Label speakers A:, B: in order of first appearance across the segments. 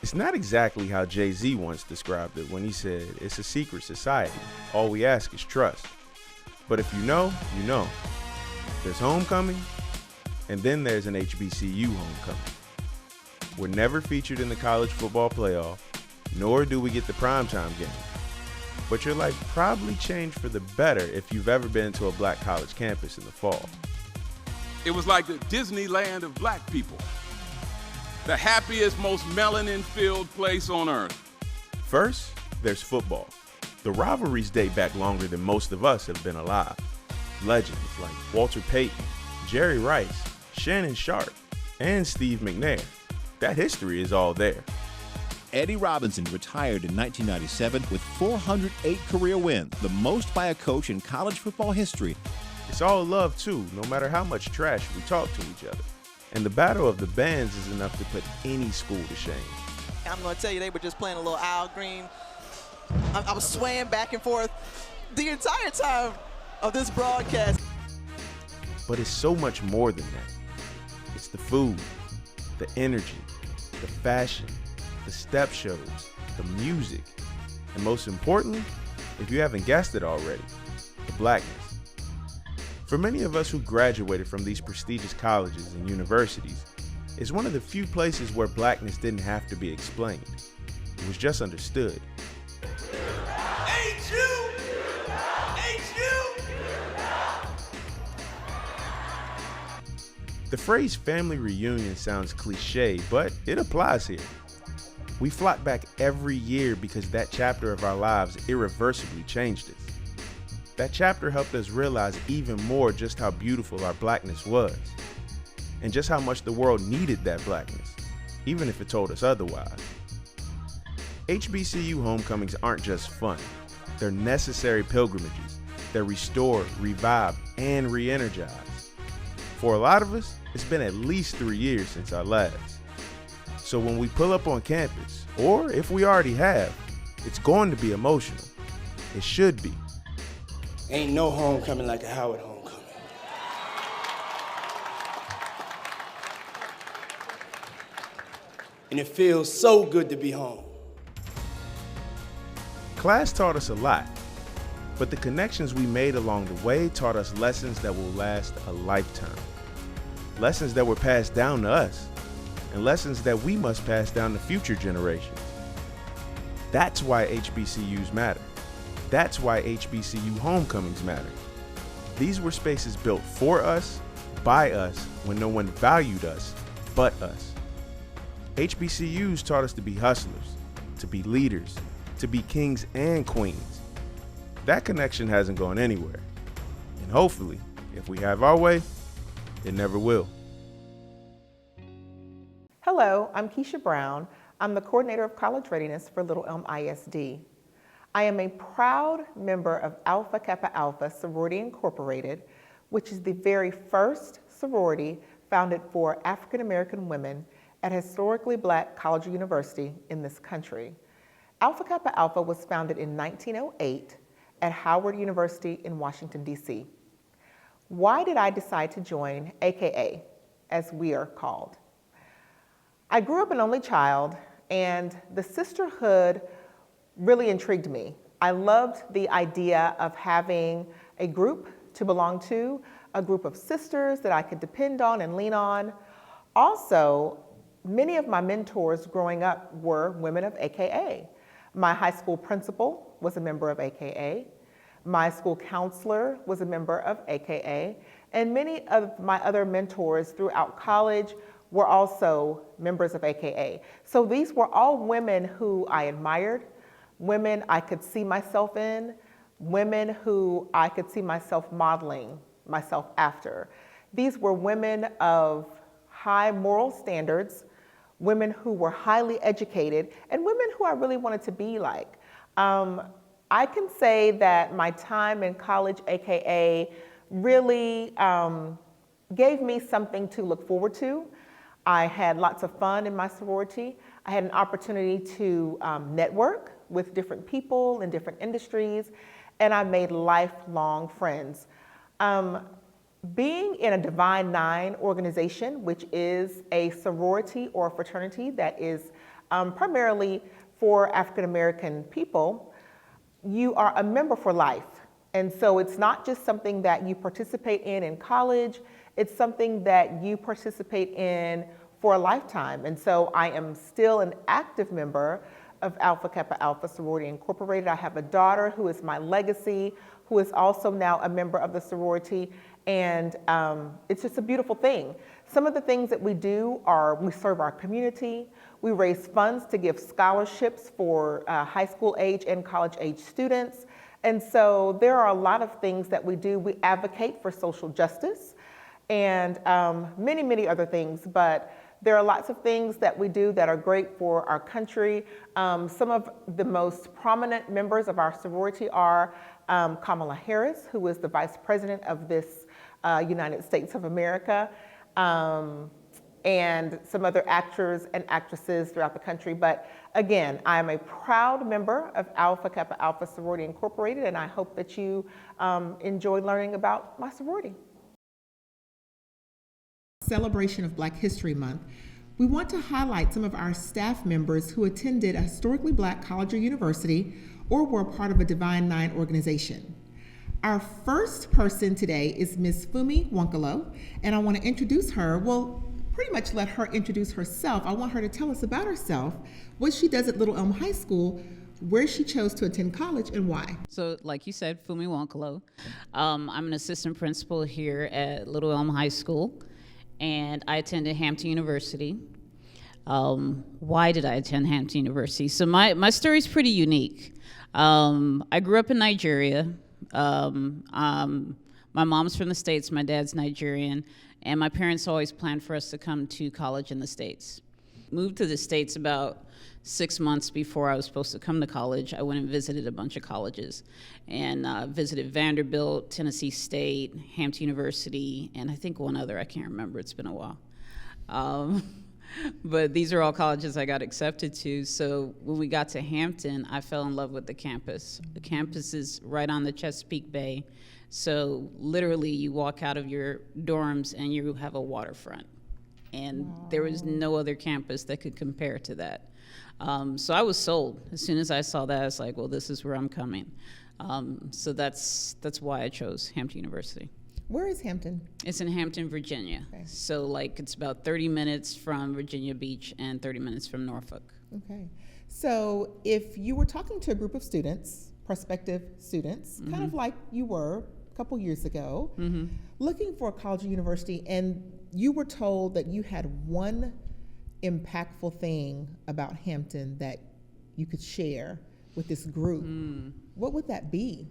A: It's not exactly how Jay-Z once described it when he said, "It's a secret society. All we ask is trust." But if you know, you know. There's homecoming, and then there's an HBCU homecoming. We're never featured in the college football playoff, nor do we get the primetime game. But your life probably changed for the better if you've ever been to a black college campus in the fall.
B: It was like the Disneyland of black people. The happiest, most melanin-filled place on earth.
A: First, there's football. The rivalries date back longer than most of us have been alive. Legends like Walter Payton, Jerry Rice, Shannon Sharp, and Steve McNair. That history is all there.
C: Eddie Robinson retired in 1997 with 408 career wins, the most by a coach in college football history.
A: It's all love too, no matter how much trash we talk to each other. And the battle of the bands is enough to put any school to shame.
D: I'm going to tell you, they were just playing a little Al Green. I was swaying back and forth the entire time of this broadcast.
A: But it's so much more than that. It's the food, the energy, the fashion, the step shows, the music, and most importantly, if you haven't guessed it already, the blackness. For many of us who graduated from these prestigious colleges and universities, it's one of the few places where blackness didn't have to be explained. It was just understood.
E: Ain't you? Ain't you?
A: The phrase family reunion sounds cliche, but it applies here. We flock back every year because that chapter of our lives irreversibly changed us. That chapter helped us realize even more just how beautiful our blackness was, and just how much the world needed that blackness, even if it told us otherwise. HBCU homecomings aren't just fun. They're necessary pilgrimages that restore, revive, and re-energize. For a lot of us, it's been at least 3 years since our last. So when we pull up on campus, or if we already have, it's going to be emotional. It should be.
E: Ain't no homecoming like a Howard homecoming. And it feels so good to be home.
A: Class taught us a lot, but the connections we made along the way taught us lessons that will last a lifetime. Lessons that were passed down to us, and lessons that we must pass down to future generations. That's why HBCUs matter. That's why HBCU homecomings matter. These were spaces built for us, by us, when no one valued us but us. HBCUs taught us to be hustlers, to be leaders, to be kings and queens. That connection hasn't gone anywhere. And hopefully, if we have our way, it never will.
F: Hello, I'm Keisha Brown. I'm the coordinator of college readiness for Little Elm ISD. I am a proud member of Alpha Kappa Alpha Sorority Incorporated, which is the very first sorority founded for African American women at a historically black college or university in this country. Alpha Kappa Alpha was founded in 1908 at Howard University in Washington, D.C. Why did I decide to join AKA, as we are called? I grew up an only child, and the sisterhood really intrigued me. I loved the idea of having a group to belong to, a group of sisters that I could depend on and lean on. Also, many of my mentors growing up were women of AKA. My high school principal was a member of AKA. My school counselor was a member of AKA. And many of my other mentors throughout college were also members of AKA. So these were all women who I admired, women I could see myself in, women who I could see myself modeling myself after. These were women of high moral standards, women who were highly educated, and women who I really wanted to be like. I can say that my time in college, AKA, really gave me something to look forward to. I had lots of fun in my sorority. I had an opportunity to network with different people in different industries, and I made lifelong friends. Being in a Divine Nine organization, which is a sorority or a fraternity that is primarily for African American people, you are a member for life. And so it's not just something that you participate in college, it's something that you participate in for a lifetime. And so I am still an active member of Alpha Kappa Alpha Sorority Incorporated. I have a daughter who is my legacy, who is also now a member of the sorority. And it's just a beautiful thing. Some of the things that we do are we serve our community, we raise funds to give scholarships for high school age and college age students. And so there are a lot of things that we do. We advocate for social justice and many, many other things, but there are lots of things that we do that are great for our country. Some of the most prominent members of our sorority are Kamala Harris, who is the Vice President of this United States of America, and some other actors and actresses throughout the country. But again, I am a proud member of Alpha Kappa Alpha Sorority Incorporated, and I hope that you enjoy learning about my sorority. Celebration of Black History Month, we want to highlight some of our staff members who attended a historically Black college or university or were a part of a Divine Nine organization. Our first person today is Ms. Fumi Wonkalo, and I want to introduce her, well, pretty much let her introduce herself. I want her to tell us about herself, what she does at Little Elm High School, where she chose to attend college, and why.
G: So, like you said, Fumi Wonkalo. I'm an assistant principal here at Little Elm High School, and I attended Hampton University. Why did I attend Hampton University? So my story is pretty unique. I grew up in Nigeria. My mom's from the States, my dad's Nigerian, and my parents always planned for us to come to college in the States. Moved to the States about 6 months before I was supposed to come to college. I went and visited a bunch of colleges and visited Vanderbilt, Tennessee State, Hampton University, and I think one other, I can't remember, it's been a while. But these are all colleges I got accepted to. So when we got to Hampton, I fell in love with the campus. The campus is right on the Chesapeake Bay. So literally you walk out of your dorms and you have a waterfront. And there was no other campus that could compare to that. So I was sold. As soon as I saw that, I was like, well, this is where I'm coming. So that's why I chose Hampton University.
F: Where is Hampton?
G: It's in Hampton, Virginia. Okay. So like it's about 30 minutes from Virginia Beach and 30 minutes from Norfolk. Okay.
F: So if you were talking to a group of students, prospective students, kind of like you were a couple years ago, looking for a college or university, and you were told that you had one impactful thing about Hampton that you could share with this group, what would that be?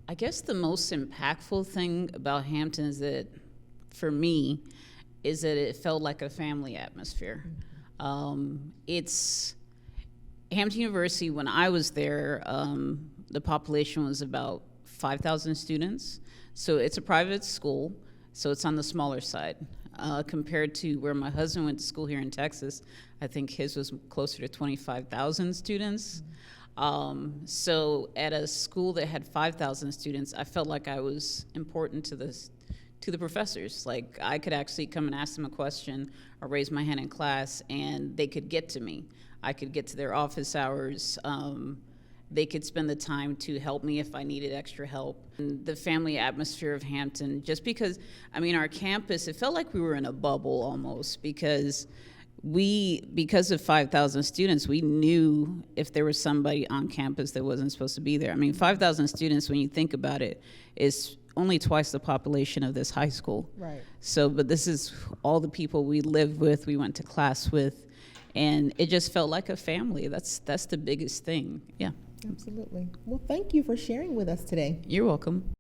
G: I guess the most impactful thing about Hampton is that, for me, is that it felt like a family atmosphere. It's Hampton University, when I was there, the population was about 5,000 students. So it's a private school, so it's on the smaller side. Compared to where my husband went to school here in Texas, I think his was closer to 25,000 students. So at a school that had 5,000 students, I felt like I was important to the professors. Like I could actually come and ask them a question or raise my hand in class and they could get to me. I could get to their office hours. They could spend the time to help me if I needed extra help. And the family atmosphere of Hampton, just because, I mean, our campus, it felt like we were in a bubble almost because of 5,000 students, we knew if there was somebody on campus that wasn't supposed to be there. I mean, 5,000 students, when you think about it, is only twice the population of this high school.
F: Right.
G: So, but this is all the people we lived with, we went to class with, and it just felt like a family. That's the biggest thing, yeah.
F: Absolutely. Well, thank you for sharing with us today.
G: You're welcome.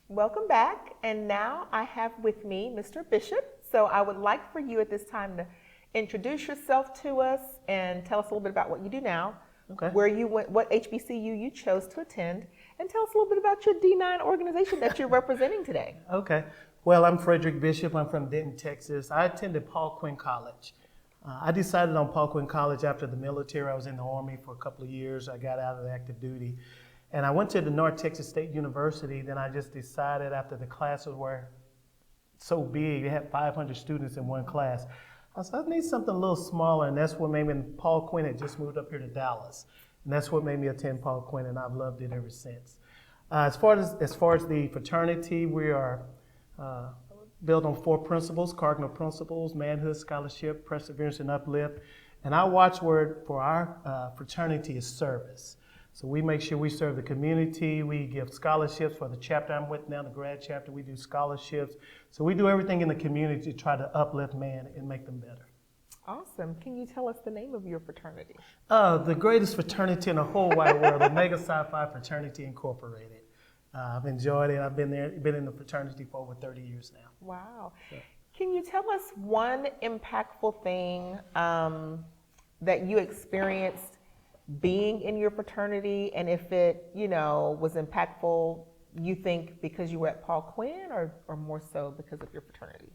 F: Welcome back, and now I have with me Mr. Bishop. So I would like for you at this time to introduce yourself to us and tell us a little bit about what you do now, where you went, what HBCU you chose to attend, and tell us a little bit about your D9 organization that you're representing today.
E: Okay. Well, I'm Frederick Bishop. I'm from Denton, Texas. I attended Paul Quinn College. I decided on Paul Quinn College after the military. I was in the Army for a couple of years. I got out of the active duty. And I went to the North Texas State University. Then I just decided after the classes were so big, they had 500 students in one class. I said, I need something a little smaller, and that's what made me, and Paul Quinn had just moved up here to Dallas, and that's what made me attend Paul Quinn, and I've loved it ever since. As far as the fraternity, we are built on 4 principles, cardinal principles: manhood, scholarship, perseverance, and uplift. And our watchword for our fraternity is service. So we make sure we serve the community. We give scholarships for the chapter I'm with now, the grad chapter. We do scholarships. So we do everything in the community to try to uplift man and make them better.
F: Awesome. Can you tell us the name of your fraternity?
E: The greatest fraternity in the whole wide world, Omega Psi Phi Fraternity Incorporated. I've enjoyed it. I've been in the fraternity for over 30 years now.
F: Wow. So. Can you tell us one impactful thing that you experienced being in your fraternity, and if it, was impactful, you think because you were at Paul Quinn, or more so because of your fraternity?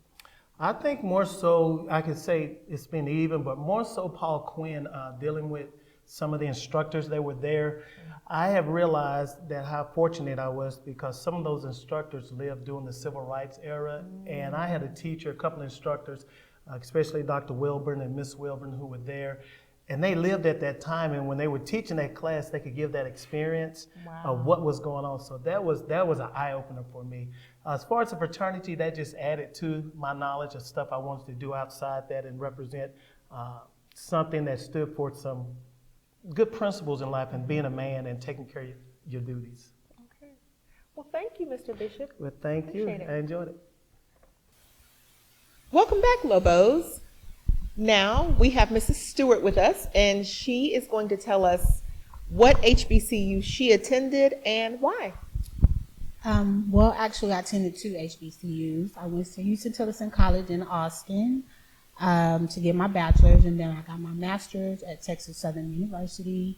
E: I think more so, I could say it's been even, but more so Paul Quinn, dealing with some of the instructors that were there. I have realized that how fortunate I was, because some of those instructors lived during the civil rights era, and I had a teacher, a couple of instructors, especially Dr. Wilburn and Miss Wilburn, who were there, and they lived at that time, and when they were teaching that class, they could give that experience of what was going on. So that was an eye-opener for me. As far as the fraternity, that just added to my knowledge of stuff I wanted to do outside that and represent something that stood for some good principles in life and being a man and taking care of your duties.
F: Okay. Well, thank you, Mr. Bishop.
E: Well, thank you. I enjoyed it.
F: Welcome back, Lobos. Now we have Mrs. Stewart with us, and she is going to tell us what HBCU she attended and why.
H: Well, actually, I attended 2 HBCUs. I went to Huston-Tillotson College in Austin to get my bachelor's, and then I got my master's at Texas Southern University.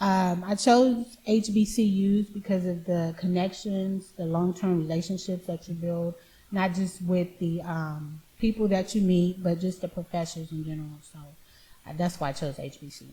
H: I chose HBCUs because of the connections, the long-term relationships that you build, not just with the people that you meet, but just the professors in general. So that's why I chose HBCU.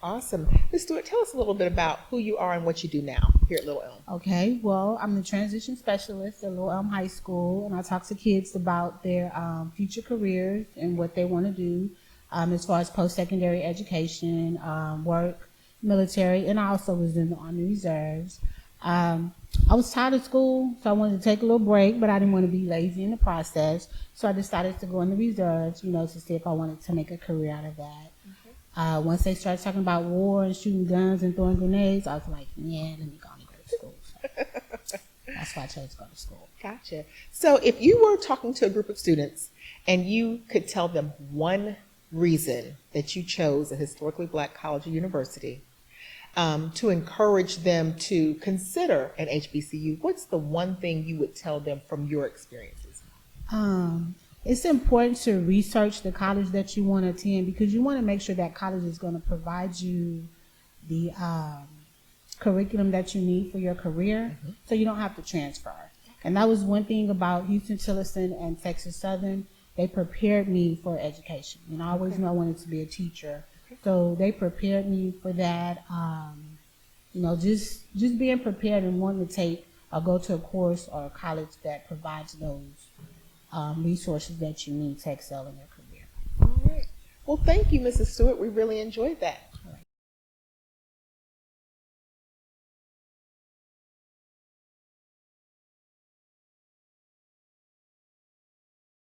F: Awesome. Ms. Stewart, tell us a little bit about who you are and what you do now here at Little Elm.
H: Okay, well, I'm the transition specialist at Little Elm High School, and I talk to kids about their future careers and what they want to do as far as post-secondary education, work, military, and I also was in the Army Reserves. I was tired of school, so I wanted to take a little break, but I didn't want to be lazy in the process, so I decided to go in the reserves, to see if I wanted to make a career out of that. Once they started talking about war and shooting guns and throwing grenades, I was like, yeah, let me go and go to school. So that's why I chose to go to school.
F: Gotcha. So if you were talking to a group of students and you could tell them one reason that you chose a historically black college or university to encourage them to consider an HBCU, what's the one thing you would tell them from your experiences?
H: It's important to research the college that you want to attend, because you want to make sure that college is going to provide you the curriculum that you need for your career, so you don't have to transfer. And that was one thing about Huston-Tillotson and Texas Southern. They prepared me for education. I always knew I wanted to be a teacher. So they prepared me for that. Just being prepared and wanting to take or go to a course or a college that provides those resources that you need to excel in your career.
F: All right. Well, thank you, Mrs. Stewart. We really enjoyed that.